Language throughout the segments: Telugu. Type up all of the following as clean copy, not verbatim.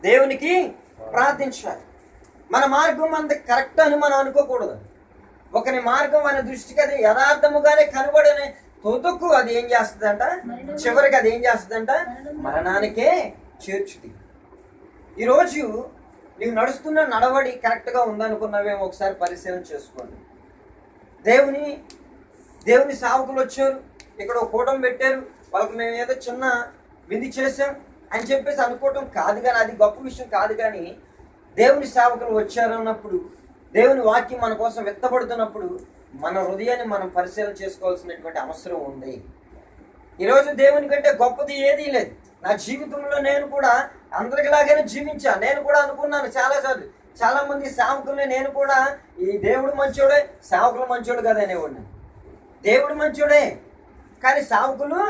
దేవునికి ప్రార్థించాలి. మన మార్గం అంత కరెక్ట్ అని మనం అనుకోకూడదు. ఒకని మార్గం మన దృష్టికి అది యథార్థముగానే కనబడని తొతుకు అది ఏం చేస్తుందంట, చివరికి అది ఏం చేస్తుందంట, మరణానికే చేర్చుది. ఈరోజు నీవు నడుస్తున్న నడవడి కరెక్ట్గా ఉందనుకున్నావేమో ఒకసారి పరిశీలన చేసుకోండి. దేవుని సేవకులు వచ్చారు, ఇక్కడ ఒక కూటమి పెట్టారు, వాళ్ళకి మేము ఏదో చిన్న విందు చేసాం అని చెప్పేసి అనుకోవటం కాదు, కానీ అది గొప్ప విషయం కాదు. కానీ దేవుని సేవకులు వచ్చారన్నప్పుడు, దేవుని వాక్యం మన కోసం వెత్తబడుతున్నప్పుడు మన హృదయాన్ని మనం పరిశీలన చేసుకోవాల్సినటువంటి అవసరం ఉంది. ఈరోజు దేవుని కంటే గొప్పది ఏదీ లేదు. నా జీవితంలో నేను కూడా అందరికిలాగానే జీవించాను. నేను కూడా అనుకున్నాను చాలాసార్లు, చాలా మంది సేవకుల్ని నేను కూడా ఈ దేవుడు మంచోడే, సేవకులు మంచోడు కదా అనేవాడిని. దేవుడు మంచోడే కానీ సేవకులు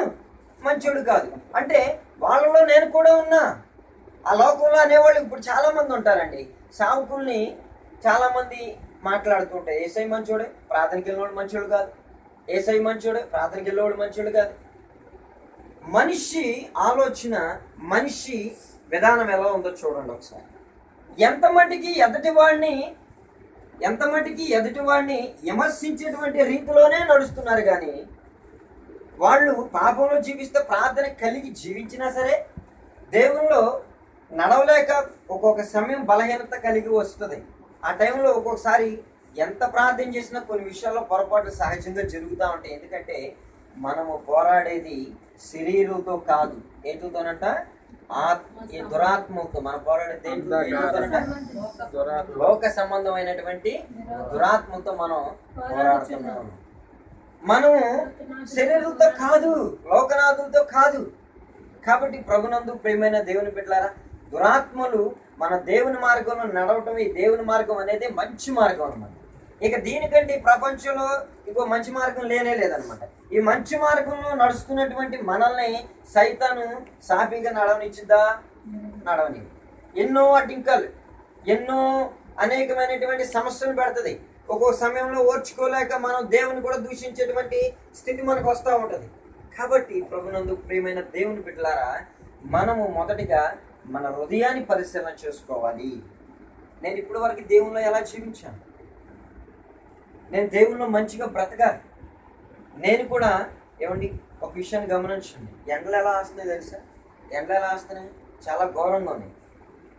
మంచోడు కాదు అంటే వాళ్ళలో నేను కూడా ఉన్నా. ఆ లోకంలో అనేవాళ్ళు ఇప్పుడు చాలామంది ఉంటారండి. సేవకుల్ని చాలామంది మాట్లాడుతుంటే ఏసై మంచోడే, ప్రార్థనకి వెళ్ళినోడు మంచోడు కాదు, ఏసై మంచోడే, ప్రార్థనకి వెళ్ళేవాడు మంచోడు కాదు. మనిషి ఆలోచన, మనిషి విధానం ఎలా ఉందో చూడండి ఒకసారి. ఎంత మటుకి ఎదుటివాడిని విమర్శించేటువంటి రీతిలోనే నడుస్తున్నారు. కానీ వాళ్ళు పాపంలో జీవిస్తే ప్రార్థన కలిగి జీవించినా సరే దేవుల్లో నడవలేక ఒక్కొక్క సమయం బలహీనత కలిగి వస్తుంది. ఆ టైంలో ఒక్కొక్కసారి ఎంత ప్రార్థన చేసినా కొన్ని విషయాల్లో పొరపాట్లు సహజంగా జరుగుతూ ఉంటాయి. ఎందుకంటే మనము పోరాడేది శరీరంతో కాదు, ఏంటోనంట, ఈ దురాత్మతో. మనం పోరాడేది లోక సంబంధమైనటువంటి దురాత్మతో మనం పోరాడుతున్నాము. మనము శరీరంతో కాదు, లోకనాథులతో కాదు. కాబట్టి ప్రభునందు ప్రియమైన దేవుని బిడ్డలారా, దురాత్మలు మన దేవుని మార్గంలో నడవటం, ఈ దేవుని మార్గం అనేది మంచి మార్గం అన్నమాట. ఇక దీనికంటే ఈ ప్రపంచంలో ఇంకో మంచి మార్గం లేదనమాట. ఈ మంచి మార్గంలో నడుస్తున్నటువంటి మనల్ని సైతాను సాఫీగా నడవనిచ్చిద్దా? నడవని. ఎన్నో అడ్డంకాలు, ఎన్నో అనేకమైనటువంటి సమస్యలు పెడుతుంది. ఒక్కొక్క సమయంలో ఓర్చుకోలేక మనం దేవుని కూడా దూషించేటువంటి స్థితి మనకు వస్తూ ఉంటుంది. కాబట్టి ప్రభునందు ప్రియమైన దేవుని బిడ్డలారా, మనము మొదటిగా మన హృదయాన్ని పరిశీలన చేసుకోవాలి. నేను ఇప్పటి వరకు దేవునిలో ఎలా జీవించాను? నేను దేవునిలో మంచిగా బ్రతకాలి. నేను కూడా ఏమండి ఒక విషయాన్ని గమనించండి. ఎండలు ఎలా వస్తున్నాయి తెలుసా? ఎండలు ఎలా వస్తున్నాయి? చాలా ఘోరంగా ఉన్నాయి.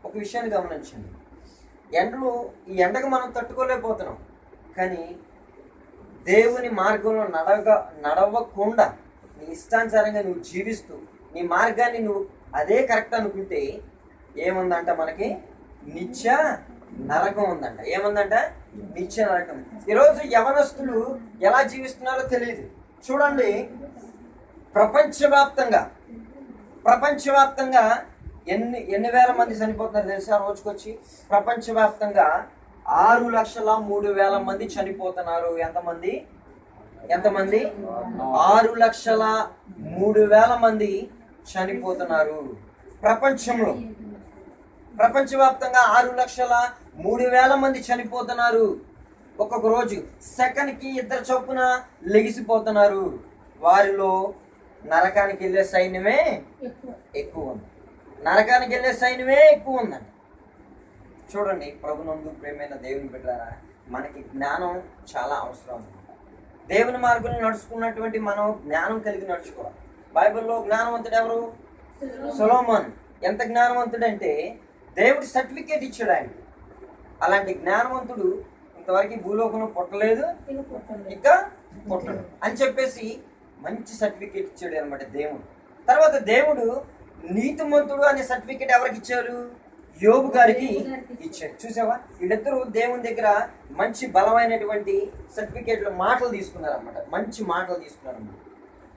ఒక విషయాన్ని గమనించండి. ఎండలు, ఈ ఎండకు మనం తట్టుకోలేకపోతున్నాం. కానీ దేవుని మార్గంలో నడవకుండా నీ ఇష్టానుసారంగా నువ్వు జీవిస్తూ నీ మార్గాన్ని నువ్వు అదే కరెక్ట్ అనుకుంటే ఏముందంట, మనకి నిత్య నరకం ఉందంట. ఏముందంట? నిత్య నరకం. ఈరోజు యవనస్తులు ఎలా జీవిస్తున్నారో తెలియదు. చూడండి, ప్రపంచవ్యాప్తంగా ఎన్ని వేల మంది చనిపోతున్నారు తెలుసా? రోజుకొచ్చి ప్రపంచవ్యాప్తంగా 6,03,000 మంది చనిపోతున్నారు. ఎంతమంది? 6,03,000 మంది చనిపోతున్నారు ప్రపంచంలో. ప్రపంచవ్యాప్తంగా 6,03,000 మంది చనిపోతున్నారు. ఒక్కొక్క రోజు సెకండ్కి 2 చొప్పున లెగిసిపోతున్నారు. వారిలో నరకానికి వెళ్ళే సైన్యమే ఎక్కువ ఉంది. నరకానికి వెళ్ళే సైన్యమే ఎక్కువ ఉందండి. చూడండి, ప్రభునందు ప్రియమైన దేవుని బిడ్డలారా, మనకి జ్ఞానం చాలా అవసరం. దేవుని మార్గంలో నడుచుకున్నటువంటి మనం జ్ఞానం కలిగి నడుచుకోవాలి. బైబిల్లో జ్ఞానవంతుడు ఎవరు? సొలొమోను. ఎంత జ్ఞానవంతుడంటే దేవుడి సర్టిఫికేట్ ఇచ్చాడు ఆయన. అలాంటి జ్ఞానవంతుడు ఇంతవరకు భూలోకంలో పుట్టలేదు, ఇక పుట్టడు అని చెప్పేసి మంచి సర్టిఫికేట్ ఇచ్చాడు అనమాట దేవుడు. తర్వాత దేవుడు నీతిమంతుడు అనే సర్టిఫికేట్ ఎవరికి ఇచ్చారు? యోబు గారికి ఇచ్చాడు. చూసావా, వీళ్ళిద్దరూ దేవుని దగ్గర మంచి బలమైనటువంటి సర్టిఫికేట్లు, మాటలు తీసుకున్నారన్నమాట. మంచి మాటలు తీసుకున్నారన్నమాట.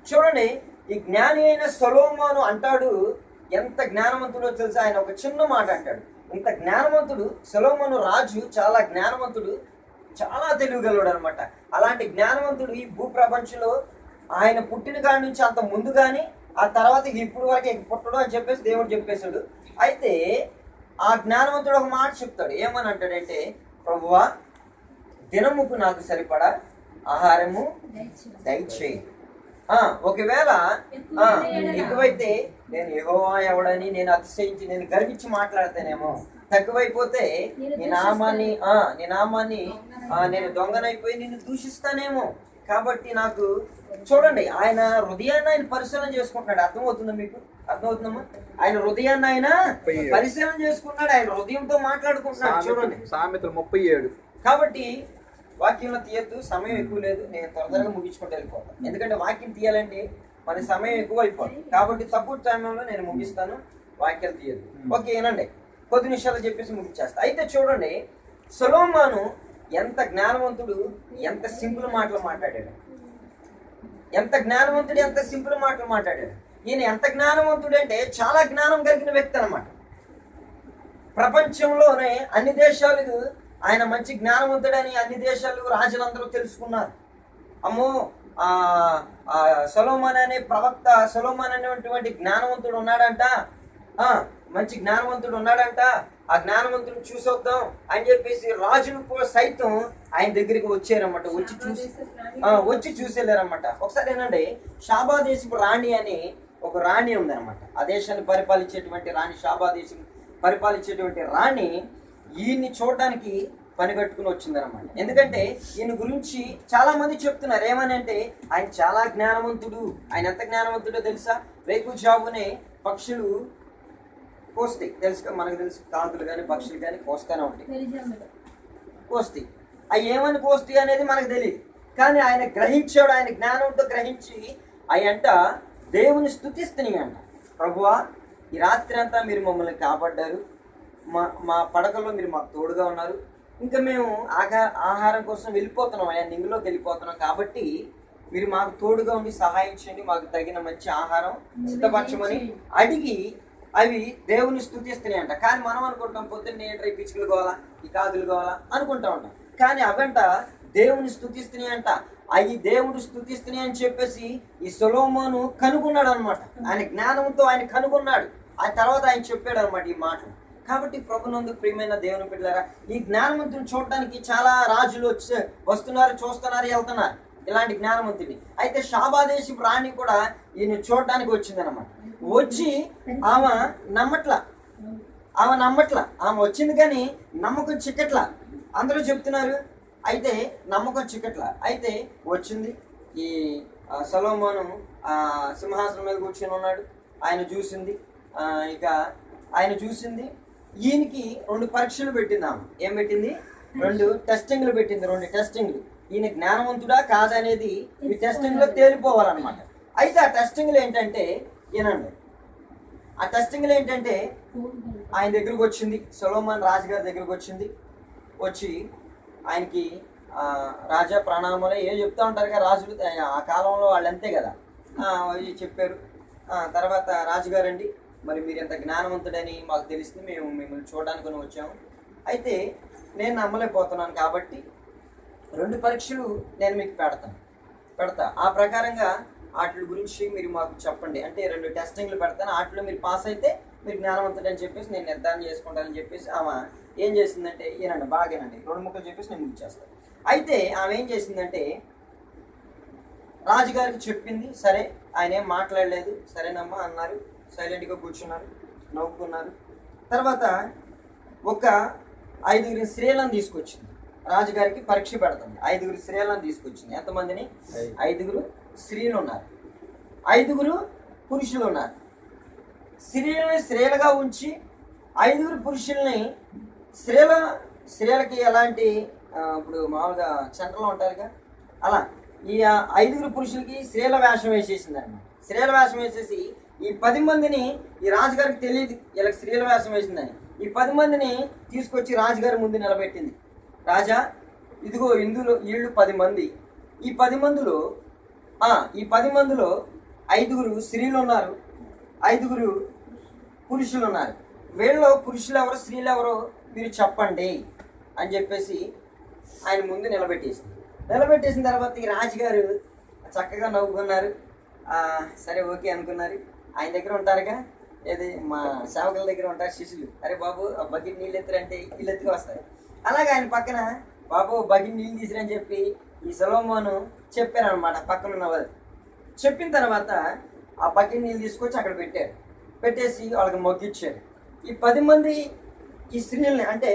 చూడండి, ఈ జ్ఞాని అయిన సొలొమోను అంటాడు, ఎంత జ్ఞానవంతుడో తెలుసా? ఆయన ఒక చిన్న మాట అంటాడు. ఇంత జ్ఞానవంతుడు సొలొమోను రాజు, చాలా జ్ఞానవంతుడు, చాలా తెలివిగలడు అనమాట. అలాంటి జ్ఞానవంతుడు ఈ భూప్రపంచంలో ఆయన పుట్టిన కాడి నుంచి అంత ముందు కానీ ఆ తర్వాత ఇప్పుడు వరకు పుట్టడం అని చెప్పేసి దేవుడు చెప్పేశాడు. అయితే ఆ జ్ఞానవంతుడు ఒక మాట చెప్తాడు. ఏమని అంటాడంటే, ప్రభువా, దినముకు నాకు సరిపడా ఆహారము దయచేయి. ఒకవేళ ఎక్కువైతే నేను యెహోవా ఎవడని నేను అతిశయించి నేను గర్వించి మాట్లాడతానేమో, తక్కువైపోతే నీ నామాన్ని నేను దొంగనైపోయి నిన్ను దూషిస్తానేమో. కాబట్టి నాకు చూడండి, ఆయన హృదయాన్ని ఆయన పరిశీలన చేసుకుంటున్నాడు. అర్థమవుతుందా మీకు? అర్థమవుతుందమ్మా? ఆయన హృదయాన్ని ఆయన పరిశీలన చేసుకుంటున్నాడు, ఆయన హృదయంతో మాట్లాడుకుంటున్నాడు. చూడండి సామెతలు 37. కాబట్టి వాక్యంలో తీయద్దు, సమయం ఎక్కువ లేదు, నేను త్వరగా ముగించుకుంటూ వెళ్ళిపోతాను. ఎందుకంటే వాక్యం తీయాలంటే మన సమయం ఎక్కువ అయిపోతుంది. కాబట్టి తక్కువ సమయంలో నేను ముగిస్తాను, వాక్యాలు తీయద్దు. ఓకే ఏనండి, కొద్ది నిమిషాలు చెప్పేసి ముగించేస్తా. అయితే చూడండి, సొలొమోను ఎంత జ్ఞానవంతుడు, ఎంత సింపుల్ మాటలు మాట్లాడాడు. ఎంత జ్ఞానవంతుడు, ఎంత సింపుల్ మాటలు మాట్లాడాడు. ఈయన ఎంత జ్ఞానవంతుడు అంటే చాలా జ్ఞానం కలిగిన వ్యక్తి అనమాట. ప్రపంచంలోనే అన్ని దేశాలకు ఆయన మంచి జ్ఞానవంతుడని అన్ని దేశాలు రాజులందరూ తెలుసుకున్నారు. అమ్మో, సొలొమోను అనే ప్రవక్త, సొలొమోను అనేటువంటి జ్ఞానవంతుడు ఉన్నాడంట, మంచి జ్ఞానవంతుడు ఉన్నాడంట, ఆ జ్ఞానవంతుడిని చూసొద్దాం అని చెప్పేసి రాజులు కూడా సైతం ఆయన దగ్గరికి వచ్చారన్నమాట. వచ్చి చూసేళ్ళారన్నమాట. ఒకసారి ఏంటంటే, షాబా దేశపు రాణి అని ఒక రాణి ఉందన్నమాట. ఆ దేశాన్ని పరిపాలించేటువంటి రాణి, షాబా దేశం పరిపాలించేటువంటి రాణి ఈయన్ని చూడడానికి పనిగట్టుకుని వచ్చిందనమాట. ఎందుకంటే ఈయన గురించి చాలా మంది చెప్తున్నారు. ఏమని అంటే, ఆయన చాలా జ్ఞానవంతుడు. ఆయన ఎంత జ్ఞానవంతుడో తెలుసా? వేకుజామునే పక్షులు కోస్తాయి, తెలుసు, మనకు తెలుసు, కాంతులు కానీ పక్షులు కానీ కోస్తానే ఉంటాయి, కోస్తాయి. అవి ఏమని కోస్తాయి అనేది మనకు తెలియదు, కానీ ఆయన గ్రహించాడు. ఆయన జ్ఞానంతో గ్రహించి అయ్యంట దేవుని స్తుతిస్తున్నాయి అంట. ప్రభువా, ఈ రాత్రి అంతా మీరు మమ్మల్ని కాపాడ్డారు, మా పడకల్లో మీరు మాకు తోడుగా ఉన్నారు. ఇంకా మేము ఆహారం కోసం వెళ్ళిపోతున్నాం, ఆయన నింగులోకి వెళ్ళిపోతున్నాం. కాబట్టి మీరు మాకు తోడుగా ఉండి సహాయం చేయండి, మాకు తగిన మంచి ఆహారం సిద్ధపరచమని అడిగి అవి దేవుని స్తుతిస్తున్నాయంట. కానీ మనం అనుకుంటాం, పొద్దున్నే ఏంట్రా ఈ పిచ్చుకలు కావాలా, ఈ కాకులు కావాలా అనుకుంటా ఉంటాం. కానీ అవంట దేవుని స్తుతిస్తున్నాయంట. అవి దేవుడు స్తుతిస్తున్నాయి అని చెప్పేసి ఈ సొలొమోను కనుగొన్నాడు అనమాట. ఆయన జ్ఞానంతో ఆయన కనుగొన్నాడు. ఆ తర్వాత ఆయన చెప్పాడు అనమాట ఈ మాటలు. కాబట్టి ప్రభునందు ప్రియమైన దేవుని బిడ్డలారా, ఈ జ్ఞానవంతుని చూడడానికి చాలా రాజులు వస్తున్నారు, చూస్తున్నారు, వెళ్తున్నారు, ఇలాంటి జ్ఞానవంతుని. అయితే షాబాదేశపు రాణి కూడా ఈయన చూడడానికి వచ్చిందనమాట. వచ్చి ఆమె నమ్మట్ల, ఆమె వచ్చింది కానీ నమ్మకం చిక్కట్ల. అందరూ చెప్తున్నారు, అయితే నమ్మకం చిక్కట్ల. అయితే వచ్చింది. ఈ సొలొమోను సింహాసనం మీద కూర్చొని ఉన్నాడు. ఆయన చూసింది, ఆయన చూసింది. ఈయనకి 2 పరీక్షలు పెట్టింది ఆమె. ఏం పెట్టింది? 2 టెస్టింగ్లు పెట్టింది. 2 టెస్టింగ్లు. ఈయన జ్ఞానవంతుడా కాదనేది ఈ టెస్టింగ్లో తేలిపోవాలన్నమాట. అయితే ఆ టెస్టింగ్లు ఏంటంటే, ఏనండి, ఆ టెస్టింగ్లు ఏంటంటే ఆయన దగ్గరకు వచ్చింది, సొలొమోను రాజుగారి దగ్గరకు వచ్చింది. వచ్చి ఆయనకి రాజా ప్రణామాలు ఏ చెప్తూ ఉంటారు కదా రాజులు, ఆ కాలంలో వాళ్ళు అంతే కదా, చెప్పారు. తర్వాత రాజుగారండి, మరి మీరు ఎంత జ్ఞానవంతుడని మాకు తెలిసింది, మేము మిమ్మల్ని చూడడానికి వచ్చాము. అయితే నేను నమ్మలేకపోతున్నాను, కాబట్టి 2 పరీక్షలు నేను మీకు పెడతా. ఆ ప్రకారంగా వాటి గురించి మీరు మాకు చెప్పండి. అంటే 2 టెస్టింగ్లు పెడతాను, వాటిలో మీరు పాస్ అయితే మీరు జ్ఞానవంతుడని చెప్పేసి నేను నిర్ధారణ చేసుకుంటానని చెప్పేసి ఆమె ఏం చేసిందంటే, ఏనండి బాగానండి 2 ముక్కలు చెప్పేసి నేను ముగిచేస్తాను. అయితే ఆమె ఏం చేసిందంటే, రాజుగారికి చెప్పింది. సరే, ఆయన ఏం మాట్లాడలేదు, సరేనమ్మా అన్నారు, సైలెంట్గా కూర్చున్నారు, నవ్వుకున్నారు. తర్వాత ఒక 5 స్త్రీలను తీసుకొచ్చింది. రాజుగారికి పరీక్ష పెడుతుంది. 5 స్త్రీలను తీసుకొచ్చింది. ఎంతమందిని? 5 స్త్రీలు ఉన్నారు, 5 పురుషులు ఉన్నారు. స్త్రీలని స్త్రీలుగా ఉంచి 5 పురుషుల్ని స్త్రీలకి ఎలాంటి ఇప్పుడు మామూలుగా సెంటర్లో ఉంటారుగా, అలా ఈ 5 పురుషులకి స్త్రీల వేషం వేసేసింది అనమాట. స్త్రీల వేషం వేసేసి ఈ 10 మందిని, ఈ రాజుగారికి తెలియదు వీళ్ళకి స్త్రీల వేషం వేసిందని, ఈ 10 మందిని తీసుకొచ్చి రాజుగారి ముందు నిలబెట్టింది. రాజా, ఇదిగో వీళ్ళు 10 మంది. ఈ 10 మందిలో 5 స్త్రీలు ఉన్నారు, 5 పురుషులు ఉన్నారు. వీళ్ళలో పురుషులు ఎవరో స్త్రీలు ఎవరో మీరు చెప్పండి అని చెప్పేసి ఆయన ముందు నిలబెట్టేసిన తర్వాత ఈ రాజుగారు చక్కగా నవ్వుకున్నారు. సరే ఓకే అనుకున్నారు. ఆయన దగ్గర ఉంటారుగా, ఏది మా సేవకుల దగ్గర ఉంటారు శిష్యులు, అరే బాబు ఆ బకెట్ నీళ్ళు ఎత్తురంటే వీళ్ళు ఎత్తుకు వస్తారు. అలాగే ఆయన పక్కన బాబు బకెట్ నీళ్ళు తీసిరని చెప్పి ఈ సొలొమోను చెప్పారనమాట పక్కన ఉన్న వాళ్ళు. చెప్పిన తర్వాత ఆ బకెట్ నీళ్ళు తీసుకొచ్చి అక్కడ పెట్టారు. పెట్టేసి వాళ్ళకి మొగ్గిచ్చారు. ఈ 10 మంది ఈ స్త్రీలని, అంటే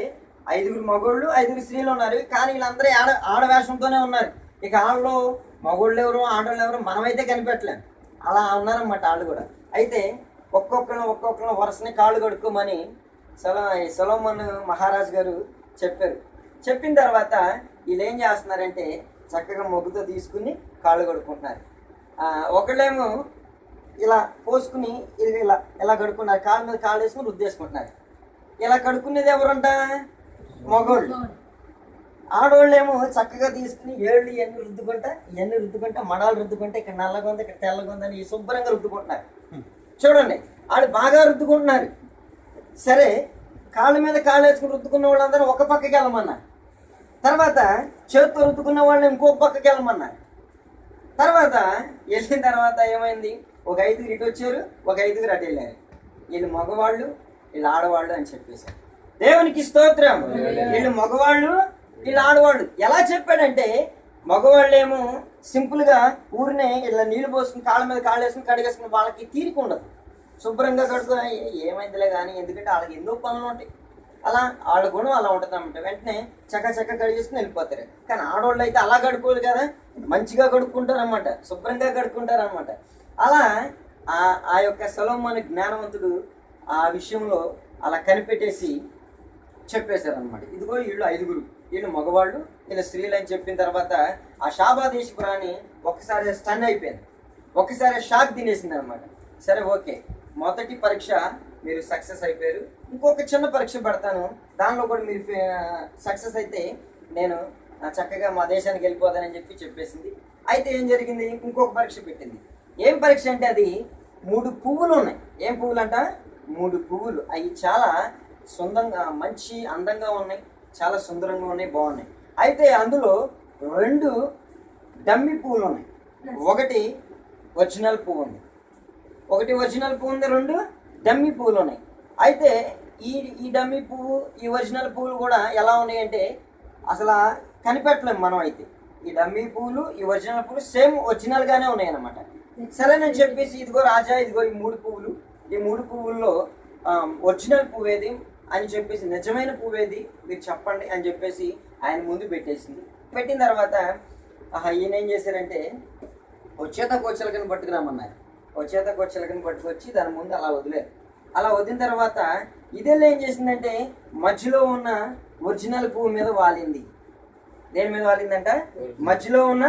5 మగోళ్ళు 5 స్త్రీలు ఉన్నారు, కానీ వీళ్ళందరూ ఆడవేషంతోనే ఉన్నారు. ఇక వాళ్ళు మగోళ్ళు ఎవరు ఆడవాళ్ళు ఎవరు మనమైతే కనిపెట్టలేం. అలా ఉన్నారన్నమాట వాళ్ళు కూడా. అయితే ఒక్కొక్కరు వరుసని కాళ్ళు కడుక్కోమని సొలొమోను మహారాజు గారు చెప్పారు. చెప్పిన తర్వాత వీళ్ళు ఏం చేస్తున్నారంటే చక్కగా మొగ్గుతో తీసుకుని కాళ్ళు కడుక్కుంటున్నారు. ఒకళ్ళేమో ఇలా పోసుకుని ఇలా కడుక్కున్నారు, కాళ్ళ మీద కాళ్ళు వేసుకుని రుద్దేసుకుంటున్నారు. ఇలా కడుక్కునేది ఎవరంట? మగోళ్ళు. ఆడవాళ్ళేమో చక్కగా తీసుకుని ఏళ్ళు ఇవన్నీ రుద్దుకుంటా మడాలు రుద్దుకుంటే ఇక్కడ నల్లగా ఉంది ఇక్కడ తెల్లగా ఉందని శుభ్రంగా రుద్దుకుంటున్నారు. చూడండి, వాళ్ళు బాగా రుద్దుకుంటున్నారు. సరే, కాళ్ళ మీద కాళ్ళు వేసుకుని రుద్దుకున్న వాళ్ళందరూ ఒక పక్కకి వెళ్ళమన్నారు. తర్వాత చేతితో రుద్దుకున్న వాళ్ళని ఇంకొక పక్కకి వెళ్ళమన్నారు. తర్వాత వెళ్ళిన తర్వాత ఏమైంది, ఒక 5 ఇటు వచ్చారు, ఒక 5 అటు వెళ్ళారు. వీళ్ళు మగవాళ్ళు వీళ్ళు ఆడవాళ్ళు అని చెప్పేశారు. దేవునికి స్తోత్రం. వీళ్ళు మగవాళ్ళు వీళ్ళు ఆడవాళ్ళు. ఎలా చెప్పాడంటే మగవాళ్ళేమో సింపుల్గా ఊరినే ఇలా నీళ్లు పోసుకుని కాళ్ళ మీద కాళ్ళు వేసుకుని కడిగేసుకుని వాళ్ళకి తీరిక ఉండదు. శుభ్రంగా కడుక్కుని ఏమైందిలే కానీ, ఎందుకంటే వాళ్ళకి ఎన్నో పనులు ఉంటాయి. అలా వాళ్ళ గుణం అలా ఉంటుంది అన్నమాట. వెంటనే చక్క కడిగేసుకుని వెళ్ళిపోతారు. కానీ ఆడవాళ్ళు అయితే అలా కడుక్కోరు కదా, మంచిగా కడుక్కుంటారు అన్నమాట, శుభ్రంగా కడుక్కుంటారు అన్నమాట. అలా ఆ యొక్క సొలొమోను జ్ఞానవంతుడు ఆ విషయంలో అలా కనిపెట్టేసి చెప్పేశారు అనమాట. ఇదిగో వీళ్ళు 5 వీళ్ళు మగవాళ్ళు వీళ్ళు స్త్రీలు అని చెప్పిన తర్వాత ఆ శాబాదేశపురాన్ని ఒక్కసారి స్టన్ అయిపోయింది, ఒక్కసారి షాక్ తినేసింది అనమాట. సరే, ఓకే, మొదటి పరీక్ష మీరు సక్సెస్ అయిపోయారు, ఇంకొక చిన్న పరీక్ష పెడతాను, దానిలో కూడా మీరు సక్సెస్ అయితే నేను చక్కగా మా దేశానికి వెళ్ళిపోతానని చెప్పేసింది. అయితే ఏం జరిగింది, ఇంకొక పరీక్ష పెట్టింది. ఏం పరీక్ష అంటే అది 3 పువ్వులు ఉన్నాయి. ఏం పువ్వులు అంట? 3 పువ్వులు. అవి చాలా సుందరంగా మంచి అందంగా ఉన్నాయి, చాలా సుందరంగా ఉన్నాయి, బాగున్నాయి. అయితే అందులో 2 డమ్మి పువ్వులు ఉన్నాయి. ఒకటి ఒరిజినల్ పువ్వు ఉంది, 2 డమ్మి పువ్వులు ఉన్నాయి. అయితే ఈ డమ్మి పువ్వు ఈ ఒరిజినల్ పువ్వులు కూడా ఎలా ఉన్నాయంటే అసలు కనిపెట్టలేము మనం. అయితే ఈ డమ్మి పువ్వులు ఈ ఒరిజినల్ పువ్వులు సేమ్ ఒరిజినల్గానే ఉన్నాయి అన్నమాట. సరే నేను చెప్పేసి, ఇదిగో రాజా, ఇదిగో ఈ 3 పువ్వులు, ఈ 3 పువ్వుల్లో ఒరిజినల్ పువ్వు ఏది అని చెప్పేసి, నిజమైన పువ్వు ఏది మీరు చెప్పండి అని చెప్పేసి ఆయన ముందు పెట్టేసింది. పెట్టిన తర్వాత ఈయన ఏం చేశారంటే వచ్చేత కోచలకని పట్టుకురామన్నారు. వచ్చేత కోచలకని పట్టుకొచ్చి దాని ముందు అలా వదిలేరు. అలా వదిలిన తర్వాత ఇదేలా ఏం చేసిందంటే మధ్యలో ఉన్న ఒరిజినల్ పువ్వు మీద వాలింది. దేని మీద వాలిందంట? మధ్యలో ఉన్న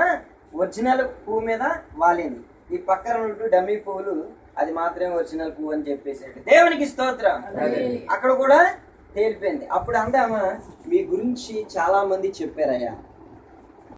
ఒరిజినల్ పువ్వు మీద వాలింది. ఈ పక్కన ఉన్న డమ్మీ పువ్వులు అది మాత్రమే ఒరిజినల్ పువ్వు అని చెప్పేసాడు. దేవునికి స్తోత్రం. అక్కడ కూడా తేలిపోయింది. అప్పుడు అందామా, మీ గురించి చాలా మంది చెప్పారయ్యా,